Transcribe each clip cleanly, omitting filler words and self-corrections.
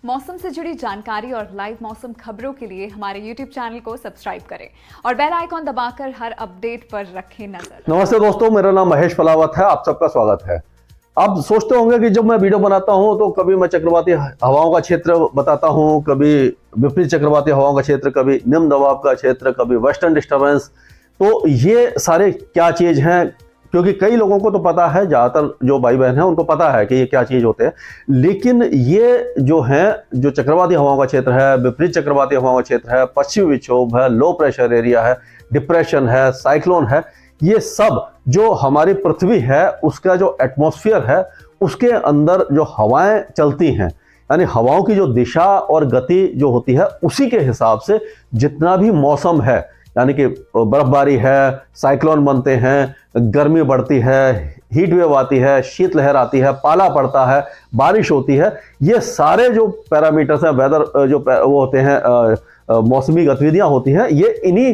मौसम से जुड़ी जानकारी और लाइव मौसम खबरों के लिए हमारे YouTube चैनल को सब्सक्राइब करें और बेल आइकॉन दबाकर हर अपडेट पर रखें नजर। नमस्ते दोस्तों, मेरा नाम महेश फलावत है। आप सबका स्वागत है। आप सोचते होंगे कि जब मैं वीडियो बनाता हूं तो कभी मैं चक्रवाती हवाओं का क्षेत्र बताता हूं, कभी विपरीत चक्रवाती हवाओं का क्षेत्र, कभी निम्न दबाव का क्षेत्र, कभी वेस्टर्न डिस्टर्बेंस। तो ये सारे क्या चीज हैं, क्योंकि कई लोगों को तो पता है, ज्यादातर जो भाई बहन हैं उनको पता है कि ये क्या चीज होते हैं, लेकिन ये जो है, जो चक्रवाती हवाओं का क्षेत्र है, विपरीत चक्रवाती हवाओं का क्षेत्र है, पश्चिमी विक्षोभ है, लो प्रेशर एरिया है, डिप्रेशन है, साइक्लोन है, ये सब जो हमारी पृथ्वी है उसका जो एटमॉस्फेयर है उसके अंदर जो हवाएं चलती हैं, यानी हवाओं की जो दिशा और गति जो होती है उसी के हिसाब से जितना भी मौसम है, यानी कि बर्फबारी है, साइक्लोन बनते हैं, गर्मी बढ़ती है, हीट वेव आती है, शीतलहर आती है, पाला पड़ता है, बारिश होती है, ये सारे जो पैरामीटर्स हैं, वेदर जो वो होते हैं, मौसमी गतिविधियां होती हैं, ये इन्हीं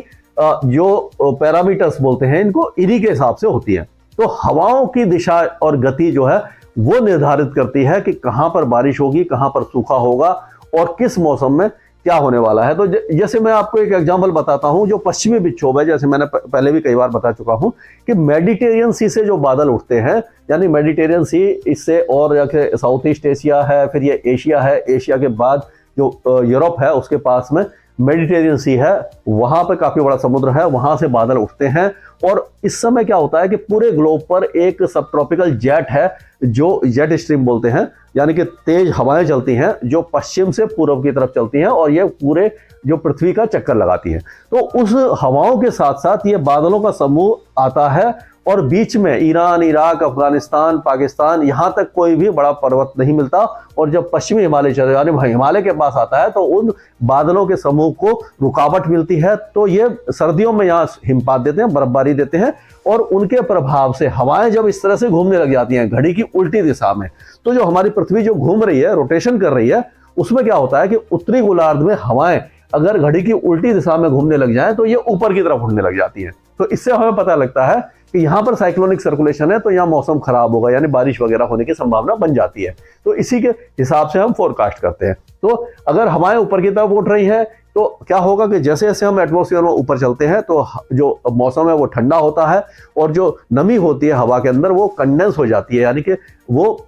जो पैरामीटर्स बोलते हैं, इनको इन्हीं के हिसाब से होती है। तो हवाओं की दिशा और गति जो है वो निर्धारित करती है कि कहां पर बारिश होगी, कहां पर सूखा होगा और किस मौसम में क्या होने वाला है। तो जैसे मैं आपको एक एग्जांपल बताता हूं, जो पश्चिमी विक्षोभ है, जैसे मैंने पहले भी कई बार बता चुका हूं कि मेडिटेरियन सी से जो बादल उठते हैं, यानी मेडिटेरियन सी, इससे और जाके साउथ ईस्ट एशिया है, फिर ये एशिया है, एशिया के बाद जो यूरोप है उसके पास में मेडिटेरियन सी है, वहां पर काफी बड़ा समुद्र है, वहां से बादल उठते हैं। और इस समय क्या होता है कि पूरे ग्लोब पर एक सब ट्रॉपिकल जेट है, जो जेट स्ट्रीम बोलते हैं, यानी कि तेज हवाएं चलती हैं जो पश्चिम से पूर्व की तरफ चलती हैं और ये पूरे जो पृथ्वी का चक्कर लगाती हैं। तो उस हवाओं के साथ साथ ये बादलों का समूह आता है और बीच में ईरान, इराक, अफगानिस्तान, पाकिस्तान, यहां तक कोई भी बड़ा पर्वत नहीं मिलता। और जब पश्चिमी हिमालय चले, यानी हिमालय के पास आता है, तो उन बादलों के समूह को रुकावट मिलती है। तो ये सर्दियों में यहाँ हिमपात देते हैं, बर्फबारी देते हैं, और उनके प्रभाव से हवाएं जब इस तरह से घूमने लग जाती हैं घड़ी की उल्टी दिशा में, तो जो हमारी पृथ्वी जो घूम रही है, रोटेशन कर रही है, उसमें क्या होता है कि उत्तरी गोलार्ध में हवाएं अगर घड़ी की उल्टी दिशा में घूमने लग जाए तो ये ऊपर की तरफ उड़ने लग जाती है। तो इससे हमें पता लगता है कि यहाँ पर साइक्लोनिक सर्कुलेशन है, तो यहाँ मौसम खराब होगा, यानी बारिश वगैरह होने की संभावना बन जाती है। तो इसी के हिसाब से हम फोरकास्ट करते हैं। तो अगर हवाएं ऊपर की तरफ उठ रही है तो क्या होगा कि जैसे जैसे हम एटमॉस्फेयर में ऊपर चलते हैं तो जो मौसम है वो ठंडा होता है और जो नमी होती है हवा के अंदर वो कंडेंस हो जाती है, यानी कि वो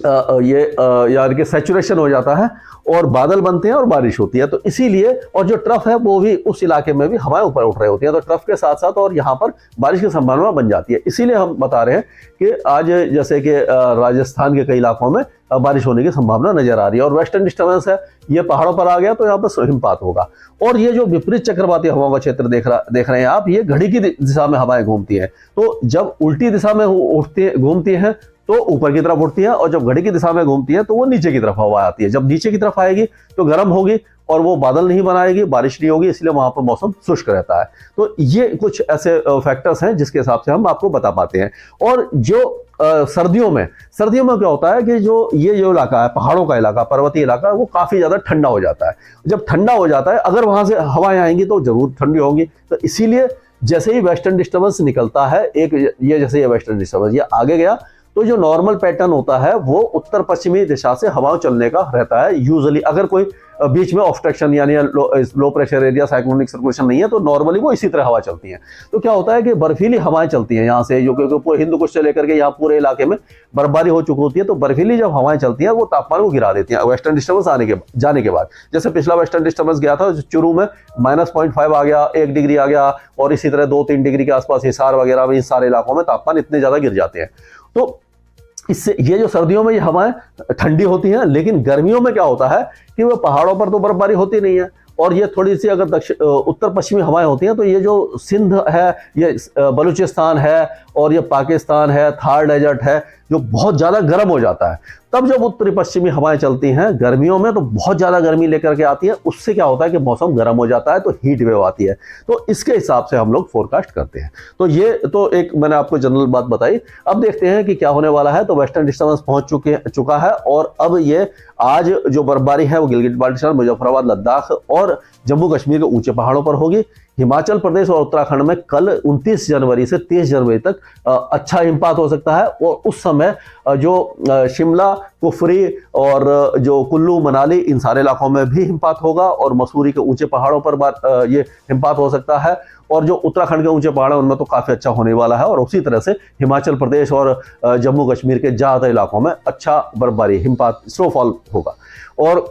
यानी कि सैचुरेशन हो जाता है और बादल बनते हैं और बारिश होती है। तो इसीलिए, और जो ट्रफ है वो भी उस इलाके में भी हवाएं ऊपर उठ रही होती हैं, तो ट्रफ के साथ साथ और यहाँ पर बारिश की संभावना बन जाती है। इसीलिए हम बता रहे हैं कि आज जैसे कि राजस्थान के कई इलाकों में बारिश होने की संभावना नजर आ रही है। और वेस्टर्न डिस्टर्बेंस है, ये पहाड़ों पर आ गया तो यहाँ पर हिमपात होगा। और ये जो विपरीत चक्रवाती हवाओं का क्षेत्र देख रहे हैं आप, ये घड़ी की दिशा में हवाएं घूमती हैं। तो जब उल्टी दिशा में घूमती हैं तो ऊपर की तरफ उठती है, और जब घड़ी की दिशा में घूमती है तो वो नीचे की तरफ हवा आती है। जब नीचे की तरफ आएगी तो गर्म होगी और वो बादल नहीं बनाएगी, बारिश नहीं होगी, इसलिए वहां पर मौसम शुष्क रहता है। तो ये कुछ ऐसे फैक्टर्स हैं जिसके हिसाब से हम आपको बता पाते हैं। और जो सर्दियों में क्या होता है कि जो इलाका है, पहाड़ों का इलाका, पर्वतीय इलाका, वो काफी ज्यादा ठंडा हो जाता है। जब ठंडा हो जाता है, अगर वहां से हवाएं आएंगी तो जरूर ठंडी होंगी। तो इसीलिए जैसे ही वेस्टर्न डिस्टर्बेंस निकलता है, जैसे ये वेस्टर्न डिस्टर्बेंस ये आगे गया, तो जो नॉर्मल पैटर्न होता है वो उत्तर पश्चिमी दिशा से हवाओं चलने का रहता है यूजुअली। अगर कोई बीच में ऑब्स्ट्रक्शन यानी low pressure area, cyclonic circulation नहीं है, तो नॉर्मली वो इसी तरह हवा चलती है। तो क्या होता है कि बर्फीली हवाएं चलती हैं यहाँ से, जो कि पूरे हिंदू कुश से लेकर के यहाँ पूरे इलाके में बर्फबारी हो चुकी होती है। तो बर्फीली जब हवाएं चलती हैं वो तापमान को गिरा देती हैं वेस्टर्न डिस्टर्बेंस जाने के बाद। जैसे पिछला वेस्टर्न डिस्टर्बेंस गया था, चुरू में -0.5 आ गया, 1 डिग्री आ गया, और इसी तरह 2-3 डिग्री के आसपास हिसार वगैरह में, इस सारे इलाकों में तापमान इतने ज्यादा गिर जाते हैं। तो इससे ये जो सर्दियों में ये हवाएं ठंडी होती हैं, लेकिन गर्मियों में क्या होता है कि वो पहाड़ों पर तो बर्फबारी होती नहीं है, और ये थोड़ी सी अगर उत्तर पश्चिमी हवाएं होती हैं, तो ये जो सिंध है, ये बलूचिस्तान है, और ये पाकिस्तान है, थार डेजर्ट है, जो बहुत ज्यादा गर्म हो जाता है। तब जब उत्तरी पश्चिमी हवाएं चलती हैं गर्मियों में, तो बहुत ज्यादा गर्मी लेकर के आती है। उससे क्या होता है कि मौसम गर्म हो जाता है, तो हीट वेव आती है। तो इसके हिसाब से हम लोग फोरकास्ट करते हैं। तो ये तो एक मैंने आपको जनरल बात बताई। अब देखते हैं कि क्या होने वाला है। तो वेस्टर्न डिस्टर्बेंस पहुंच चुका है, और अब ये आज जो बर्फबारी है वो गिलगित बाल्टिस्तान, मुजफ्फराबाद, लद्दाख और जम्मू कश्मीर के ऊंचे पहाड़ों पर होगी। हिमाचल प्रदेश और उत्तराखंड में कल 29 जनवरी से 30 जनवरी तक अच्छा हिमपात हो सकता है। और उस समय जो शिमला, कुफरी और जो कुल्लू, मनाली, इन सारे इलाकों में भी हिमपात होगा और मसूरी के ऊंचे पहाड़ों पर ये हिमपात हो सकता है। और जो उत्तराखंड के ऊंचे पहाड़ हैं उनमें तो काफी अच्छा होने वाला है। और उसी तरह से हिमाचल प्रदेश और जम्मू कश्मीर के ज्यादा इलाकों में अच्छा बर्फबारी, हिमपात, स्नोफॉल होगा। और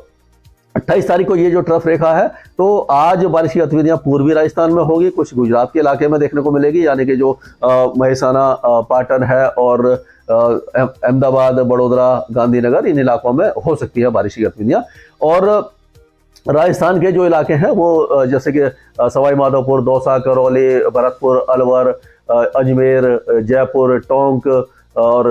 28 तारीख को ये जो ट्रफ रेखा है, तो आज बारिश की गतिविधियां पूर्वी राजस्थान में होगी, कुछ गुजरात के इलाके में देखने को मिलेगी, यानी कि जो महसाना, पाटन है और अहमदाबाद, बड़ोदरा, गांधीनगर, इन इलाकों में हो सकती है बारिश की गतिविधियां। और राजस्थान के जो इलाके हैं वो जैसे कि सवाई माधोपुर, दौसा, करौली, भरतपुर, अलवर, अजमेर, जयपुर, टोंक और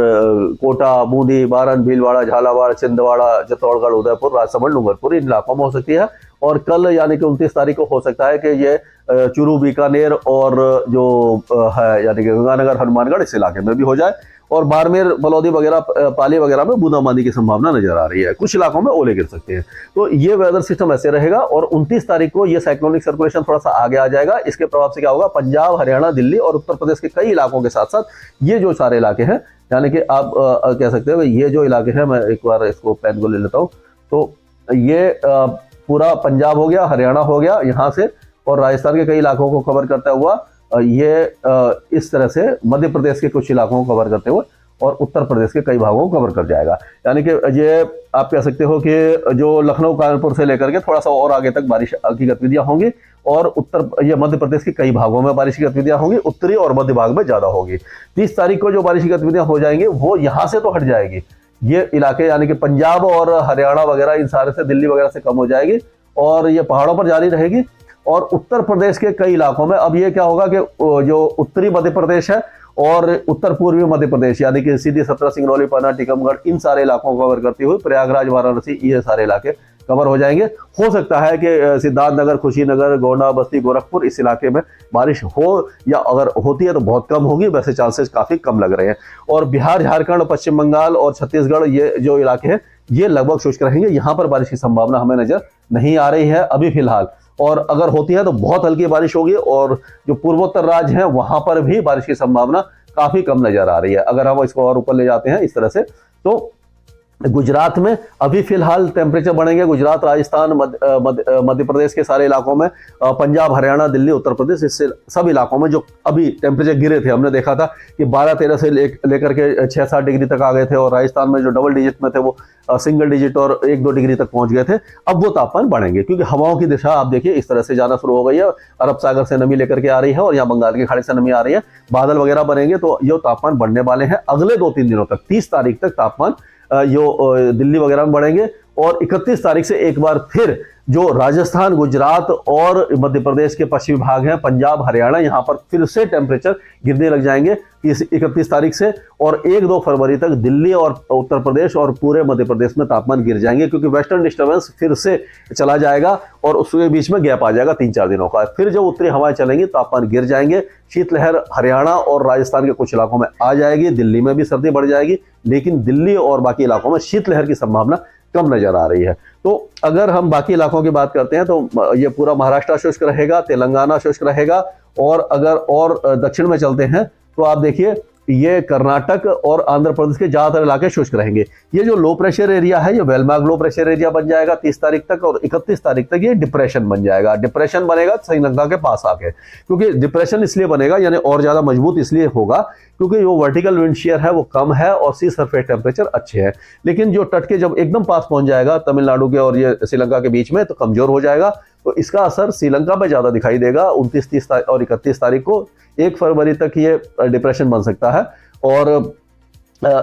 कोटा, बूंदी, बारन, भीलवाड़ा, झालावाड़, छिंदवाड़ा, चित्तौड़गढ़, उदयपुर, राजसमंद, डूंगरपुर, इन इलाकों में हो सकती है। और कल यानी कि 29 तारीख को हो सकता है कि ये चूरू, बीकानेर और जो है यानी कि गंगानगर, हनुमानगढ़, इस इलाके में भी हो जाए। और बाड़मेर, बलौदी वगैरह, पाली वगैरह में बूंदाबांदी की संभावना नजर आ रही है। कुछ इलाकों में ओले गिर सकते हैं। तो ये वेदर सिस्टम ऐसे रहेगा। और 29 तारीख को ये साइक्लोनिक सर्कुलेशन थोड़ा सा आगे आ जाएगा। इसके प्रभाव से क्या होगा, पंजाब, हरियाणा, दिल्ली और उत्तर प्रदेश के कई इलाकों के साथ साथ ये जो सारे इलाके हैं, यानी कि आप कह सकते हो ये जो इलाके हैं, मैं एक बार इसको पेन को ले लेता हूँ, तो ये पूरा पंजाब हो गया, हरियाणा हो गया यहाँ से, और राजस्थान के कई इलाकों को कवर करता हुआ ये इस तरह से मध्य प्रदेश के कुछ इलाकों को कवर करते हुए और उत्तर प्रदेश के कई भागों को कवर कर जाएगा। यानी कि ये आप कह सकते हो कि जो लखनऊ, कानपुर से लेकर के थोड़ा सा और आगे तक बारिश की गतिविधियां होंगी। और ये मध्य प्रदेश के कई भागों में बारिश की गतिविधियां होंगी, उत्तरी और मध्य भाग में ज्यादा होगी। 30 तारीख को जो बारिश की गतिविधियां हो जाएंगी वो यहाँ से तो हट जाएगी, ये इलाके यानी कि पंजाब और हरियाणा वगैरह, इन सारे से, दिल्ली वगैरह से कम हो जाएगी और ये पहाड़ों पर जारी रहेगी। और उत्तर प्रदेश के कई इलाकों में अब ये क्या होगा कि जो उत्तरी मध्य प्रदेश है और उत्तर पूर्वी मध्य प्रदेश, यानी कि सीधी, सतना, सिंगरौली, पन्ना, टीकमगढ़, इन सारे इलाकों को कवर करती हुई प्रयागराज, वाराणसी, ये सारे इलाके कवर हो जाएंगे। हो सकता है कि सिद्धार्थनगर, कुशीनगर, गोंडा, बस्ती, गोरखपुर, इस इलाके में बारिश हो, या अगर होती है तो बहुत कम होगी, वैसे चांसेस काफी कम लग रहे हैं। और बिहार, झारखंड, पश्चिम बंगाल और छत्तीसगढ़, ये जो इलाके हैं ये लगभग शुष्क रहेंगे। यहाँ पर बारिश की संभावना हमें नजर नहीं आ रही है अभी फिलहाल। और अगर होती है तो बहुत हल्की बारिश होगी। और जो पूर्वोत्तर राज्य हैं वहां पर भी बारिश की संभावना काफी कम नजर आ रही है। अगर हम इसको और ऊपर ले जाते हैं इस तरह से, तो गुजरात में अभी फिलहाल टेम्परेचर बढ़ेंगे। गुजरात, राजस्थान, मध्य प्रदेश के सारे इलाकों में, पंजाब, हरियाणा, दिल्ली, उत्तर प्रदेश, इससे सब इलाकों में जो अभी टेम्परेचर गिरे थे, हमने देखा था कि 12-13 से लेकर के 6-7 डिग्री तक आ गए थे। और राजस्थान में जो डबल डिजिट में थे वो सिंगल डिजिट और 1-2 डिग्री तक पहुंच गए थे। अब वो तापमान बढ़ेंगे क्योंकि हवाओं की दिशा आप देखिए इस तरह से जाना शुरू हो गई है। अरब सागर से नमी लेकर के आ रही है और यहाँ बंगाल की खाड़ी से नमी आ रही है, बादल वगैरह बनेंगे, तो ये तापमान बढ़ने वाले हैं अगले 2-3 दिनों तक। 30 तारीख तक तापमान जो दिल्ली वगैरह में बढ़ेंगे। और 31 तारीख से एक बार फिर जो राजस्थान, गुजरात और मध्य प्रदेश के पश्चिमी भाग हैं, पंजाब, हरियाणा, यहाँ पर फिर से टेम्परेचर गिरने लग जाएंगे इस 31 तारीख से। और 1-2 फरवरी तक दिल्ली और उत्तर प्रदेश और पूरे मध्य प्रदेश में तापमान गिर जाएंगे क्योंकि वेस्टर्न डिस्टर्बेंस फिर से चला जाएगा और उसके बीच में गैप आ जाएगा 3-4 दिनों का। फिर जो उत्तरी हवाएं चलेंगी तापमान गिर जाएंगे। शीतलहर हरियाणा और राजस्थान के कुछ इलाकों में आ जाएगी, दिल्ली में भी सर्दी बढ़ जाएगी, लेकिन दिल्ली और बाकी इलाकों में शीतलहर की संभावना कम नजर आ रही है। तो अगर हम बाकी इलाकों की बात करते हैं तो ये पूरा महाराष्ट्र शुष्क रहेगा, तेलंगाना शुष्क रहेगा। और अगर और दक्षिण में चलते हैं तो आप देखिए ये कर्नाटक और आंध्र प्रदेश के ज्यादातर इलाके शुष्क रहेंगे। ये जो लो प्रेशर एरिया है ये वेलमार्क लो प्रेशर एरिया बन जाएगा 30 तारीख तक। और 31 तारीख तक ये डिप्रेशन बन जाएगा। डिप्रेशन बनेगा श्रीलंका के पास आके, क्योंकि डिप्रेशन इसलिए बनेगा यानी और ज्यादा मजबूत इसलिए होगा क्योंकि जो वर्टिकल विंड शेयर है वो कम है और सी सरफेस टेम्परेचर अच्छे हैं। लेकिन जो तट के जब एकदम पास पहुंच जाएगा तमिलनाडु के और ये श्रीलंका के बीच में, तो कमजोर हो जाएगा। तो इसका असर श्रीलंका पर ज्यादा दिखाई देगा 29, 30 और 31 तारीख को। 1 फरवरी तक ये डिप्रेशन बन सकता है। और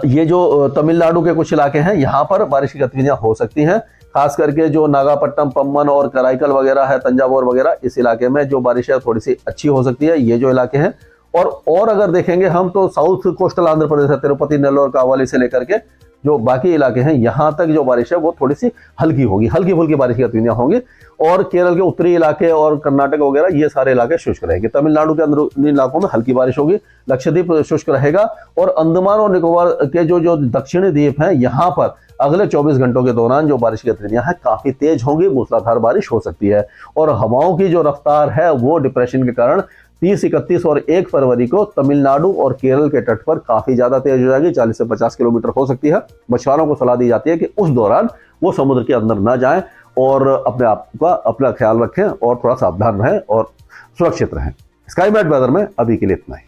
ये जो तमिलनाडु के कुछ इलाके हैं यहाँ पर बारिश की गतिविधियां हो सकती हैं, खास करके जो नागापट्टनम, पम्बन और कराईकल वगैरह है, तंजावुर वगैरह, इस इलाके में जो बारिश है थोड़ी सी अच्छी हो सकती है। ये जो इलाके हैं और अगर देखेंगे हम तो साउथ कोस्टल आंध्र प्रदेश है, तिरुपति, नेल्लोर, कावाली से लेकर के जो बाकी इलाके हैं यहाँ तक जो बारिश है वो थोड़ी सी हल्की होगी, हल्की फुल्की बारिश की गतिविधियां होंगी। और केरल के उत्तरी इलाके और कर्नाटक वगैरह ये सारे इलाके शुष्क रहेंगे। तमिलनाडु के अंदरूनी इलाकों में हल्की बारिश होगी। लक्षद्वीप शुष्क रहेगा। और अंडमान और निकोबार के जो दक्षिणी द्वीप हैं यहाँ पर अगले 24 घंटों के दौरान जो बारिश की गतिविधियां हैं काफी तेज होंगी, मूसलाधार बारिश हो सकती है। और हवाओं की जो रफ्तार है वो डिप्रेशन के कारण 30, 31 और 1 फरवरी को तमिलनाडु और केरल के तट पर काफी ज्यादा तेज हो जाएगी, 40 से 50 किलोमीटर हो सकती है। मछुआरों को सलाह दी जाती है कि उस दौरान वो समुद्र के अंदर न जाएं और अपने आप का अपना ख्याल रखें और थोड़ा सावधान रहें और सुरक्षित रहें। स्काई मैट वेदर में अभी के लिए इतना ही।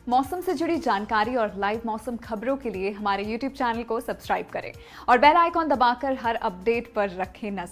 मौसम से जुड़ी जानकारी और लाइव मौसम खबरों के लिए हमारे YouTube चैनल को सब्सक्राइब करें और बेल आइकॉन दबाकर हर अपडेट पर रखें नजर।